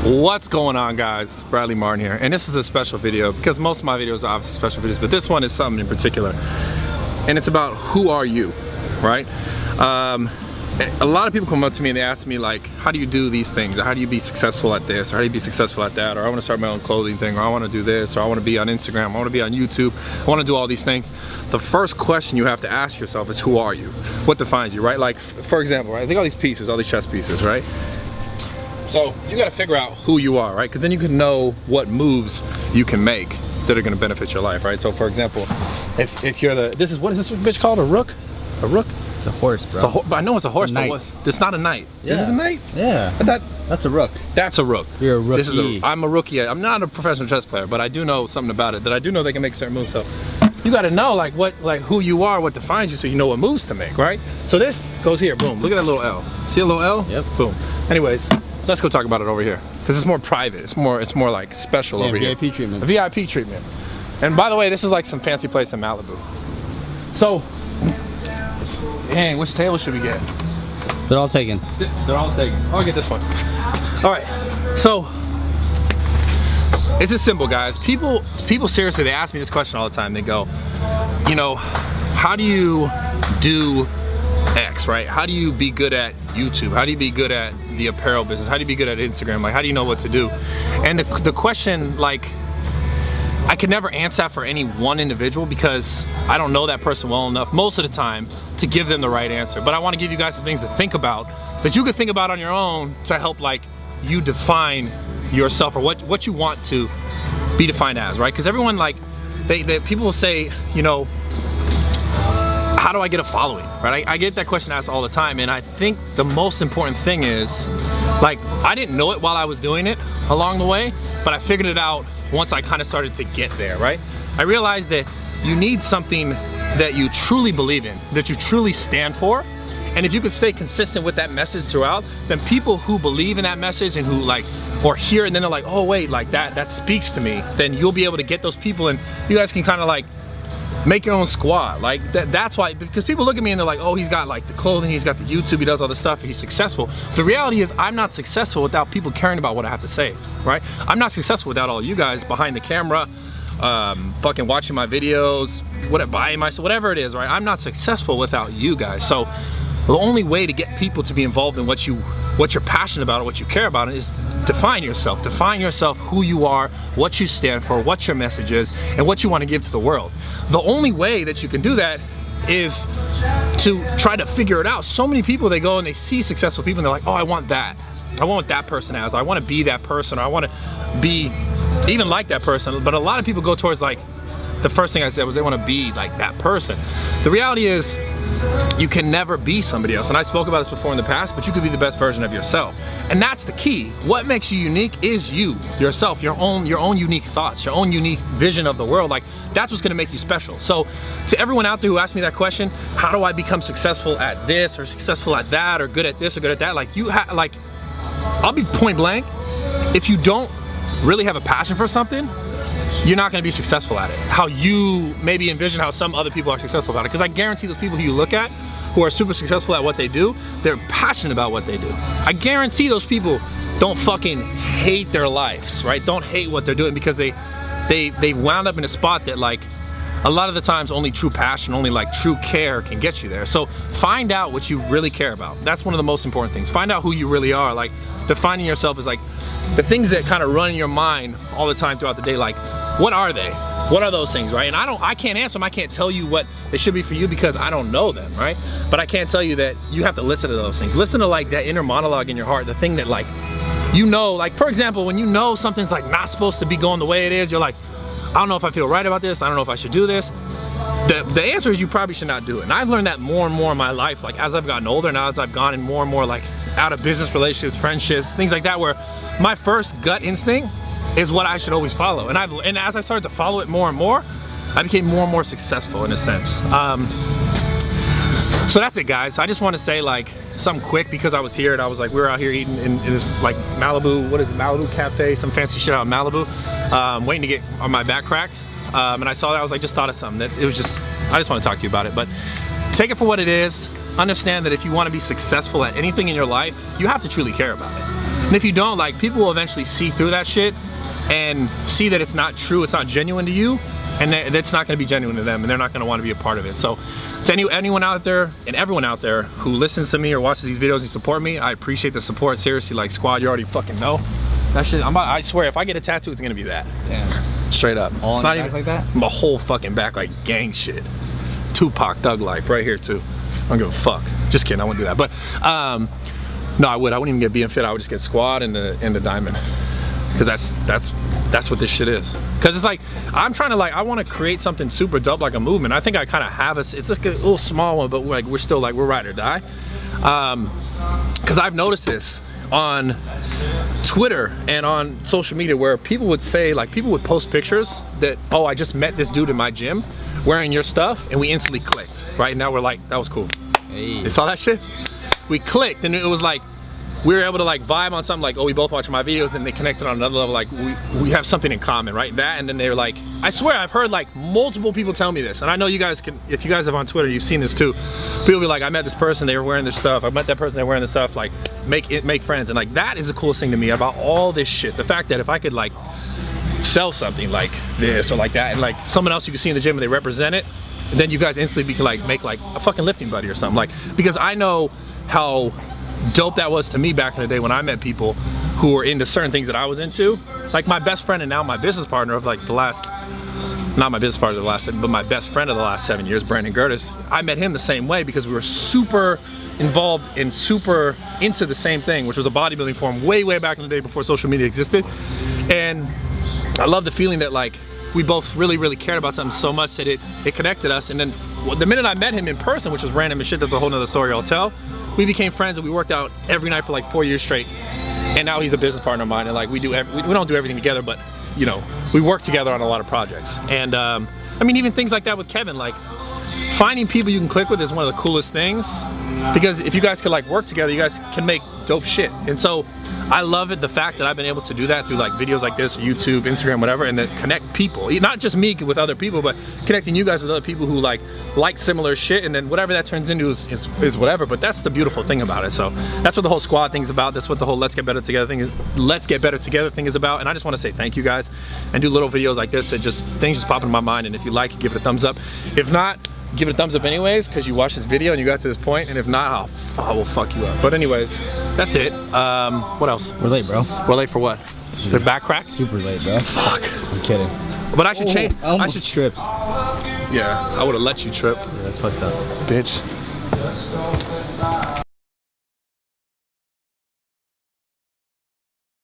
What's going on, guys? Bradley Martin here, and this is a special video because most of my videos are obviously special videos, but this one is something in particular, and it's about who are you, right? A lot of people come up to me and they ask me like, how do you do these things? Or how do you be successful at this? Or how do you be successful at that? Or I want to start my own clothing thing, or I want to do this, or I want to be on Instagram, I want to be on YouTube, I want to do all these things. The first question you have to ask yourself is, who are you? What defines you, right? Like, for example, right? Think all these pieces, all these chess pieces, right? So you got to figure out who you are, right? Because then you can know what moves you can make that are going to benefit your life, right? So for example, if you're what is this bitch called? A rook? A rook? It's a horse, bro. I know it's a horse, it's a but it's not a knight. Yeah. This is a knight? Yeah. That's a rook. That's a rook. You're a rookie. I'm a rookie. I'm not a professional chess player, but I do know something about it. That I do know they can make certain moves. So you got to know like who you are, what defines you, so you know what moves to make, right? So this goes here. Boom. Look at that little L. See a little L? Yep. Boom. Anyways, let's go talk about it over here because it's more private. It's more like special over here. VIP treatment. A VIP treatment. And by the way, this is like some fancy place in Malibu. So. Dang, which table should we get? They're all taken. They're all taken. I'll get this one. All right, so it's just simple, guys. People seriously, they ask me this question all the time. They go, you know, how do you do X, right? How do you be good at YouTube? How do you be good at the apparel business? How do you be good at Instagram? Like, how do you know what to do? And the question, like, I can never answer that for any one individual because I don't know that person well enough most of the time to give them the right answer. But I want to give you guys some things to think about that you can think about on your own to help like you define yourself or what you want to be defined as, right? Because everyone like, people will say, you know, how do I get a following, right? I get that question asked all the time, and I think the most important thing is, like, I didn't know it while I was doing it along the way, but I figured it out once I kind of started to get there, right? I realized that you need something that you truly believe in, that you truly stand for, and if you can stay consistent with that message throughout, then people who believe in that message and who like, or hear it and then they're like, oh wait, like that speaks to me, then you'll be able to get those people and you guys can kind of like make your own squad. Like that's why, because people look at me and they're like, oh, he's got like the clothing, he's got the YouTube, he does all this stuff, he's successful. The reality is I'm not successful without people caring about what I have to say, right? I'm not successful without all you guys behind the camera, fucking watching my videos, buying myself, whatever it is, right? I'm not successful without you guys. So the only way to get people to be involved in what you're passionate about, or what you care about, is to define yourself. Define yourself, who you are, what you stand for, what your message is, and what you want to give to the world. The only way that you can do that is to try to figure it out. So many people, they go and they see successful people and they're like, oh, I want that. I want what that person has. I want to be that person, or I want to be even like that person. But a lot of people go towards like, the first thing I said was they want to be like that person. The reality is, you can never be somebody else. And I spoke about this before in the past, but you could be the best version of yourself. And that's the key. What makes you unique is you, yourself, your own unique thoughts, your own unique vision of the world. Like, that's what's gonna make you special. So to everyone out there who asked me that question, how do I become successful at this, or successful at that, or good at this, or good at that? Like, I'll be point blank. If you don't really have a passion for something, you're not gonna be successful at it. How you maybe envision how some other people are successful about it. Because I guarantee those people who you look at who are super successful at what they do, they're passionate about what they do. I guarantee those people don't fucking hate their lives, right? Don't hate what they're doing because they wound up in a spot that like, a lot of the times only true passion, only like true care can get you there. So find out what you really care about. That's one of the most important things. Find out who you really are. Like, defining yourself is like the things that kind of run in your mind all the time throughout the day. Like, what are they? What are those things, right? And I can't answer them. I can't tell you what they should be for you because I don't know them, right? But I can tell you that you have to listen to those things. Listen to like that inner monologue in your heart, the thing that like, you know, like for example, when you know something's like not supposed to be going the way it is, you're like, I don't know if I feel right about this. I don't know if I should do this. The answer is you probably should not do it. And I've learned that more and more in my life, like as I've gotten older, now as I've gone in more and more like out of business relationships, friendships, things like that, where my first gut instinct is what I should always follow. And as I started to follow it more and more, I became more and more successful in a sense. So that's it, guys. I just want to say like something quick because I was here and I was like, we were out here eating in this like Malibu, what is it, Malibu Cafe, some fancy shit out in Malibu, waiting to get my back cracked. And I saw that, I was like, just thought of something that it was just, I just want to talk to you about it. But take it for what it is. Understand that if you want to be successful at anything in your life, you have to truly care about it. And if you don't, like, people will eventually see through that shit and see that it's not true, it's not genuine to you, and that's not gonna be genuine to them, and they're not gonna wanna be a part of it. So to anyone out there and everyone out there who listens to me or watches these videos and support me, I appreciate the support. Seriously, like, squad, you already fucking know. That shit, I swear, if I get a tattoo, it's gonna be that. Damn. Straight up. All it's on not the even back like that? my whole fucking back, like gang shit. Tupac, Thug Life, right here too. I don't give a fuck. Just kidding, I wouldn't do that. But no, I wouldn't even get being fit. I would just get squad and the diamond, because that's what this shit is. Because it's like, I'm trying to, like, I want to create something super dope, like a movement. I think I kind of have it's like a little small one, but we're still like, we're ride or die. Because I've noticed this on Twitter and on social media, where people would say, like, people would post pictures that, oh, I just met this dude in my gym wearing your stuff, and we instantly clicked. Right now we're like, that was cool. Hey. You saw that shit? We clicked, and it was like, we were able to, like, vibe on something, like, oh, we both watch my videos, and they connected on another level, like, we have something in common, right? That, and then they were like, I swear, I've heard, like, multiple people tell me this, and I know you guys can, if you guys have on Twitter, you've seen this too. People be like, I met this person, they were wearing this stuff, I met that person, they were wearing this stuff, like, make friends, and, like, that is the coolest thing to me about all this shit. The fact that if I could, like, sell something like this or like that, and, like, someone else you can see in the gym and they represent it, and then you guys instantly can, like, make, like, a fucking lifting buddy or something, like, because I know how dope that was to me back in the day when I met people who were into certain things that I was into. Like, my best friend and now my business partner of, like, the last, not my business partner of the last, but my best friend of the last 7 years, Brandon Gertis, I met him the same way because we were super involved and super into the same thing, which was a bodybuilding form way back in the day before social media existed. And I love the feeling that, like, we both really cared about something so much that it connected us. And then the minute I met him in person, which was random as shit, that's a whole nother story I'll tell, we became friends and we worked out every night for like 4 years straight. And now he's a business partner of mine, and, like, we don't do everything together, but, you know, we work together on a lot of projects. And I mean, even things like that with Kevin, like, finding people you can click with is one of the coolest things, because if you guys could, like, work together, you guys can make dope shit. And so I love it, the fact that I've been able to do that through, like, videos like this, YouTube, Instagram, whatever, and then connect people, not just me with other people, but connecting you guys with other people who like similar shit, and then whatever that turns into is whatever. But that's the beautiful thing about it. So that's what the whole squad thing's about. That's what the whole let's get better together thing is about. And I just want to say thank you guys, and do little videos like this that just, things just pop into my mind. And if you like it, give it a thumbs up. If not, give it a thumbs up anyways, because you watched this video and you got to this point, and if not, I will fuck you up. But anyways, that's it. What else? We're late, bro. We're late for what? The back crack? Super late, bro. Fuck. I'm kidding. But I should change. I should trip. Yeah, I would have let you trip. Yeah, that's fucked up. Bitch.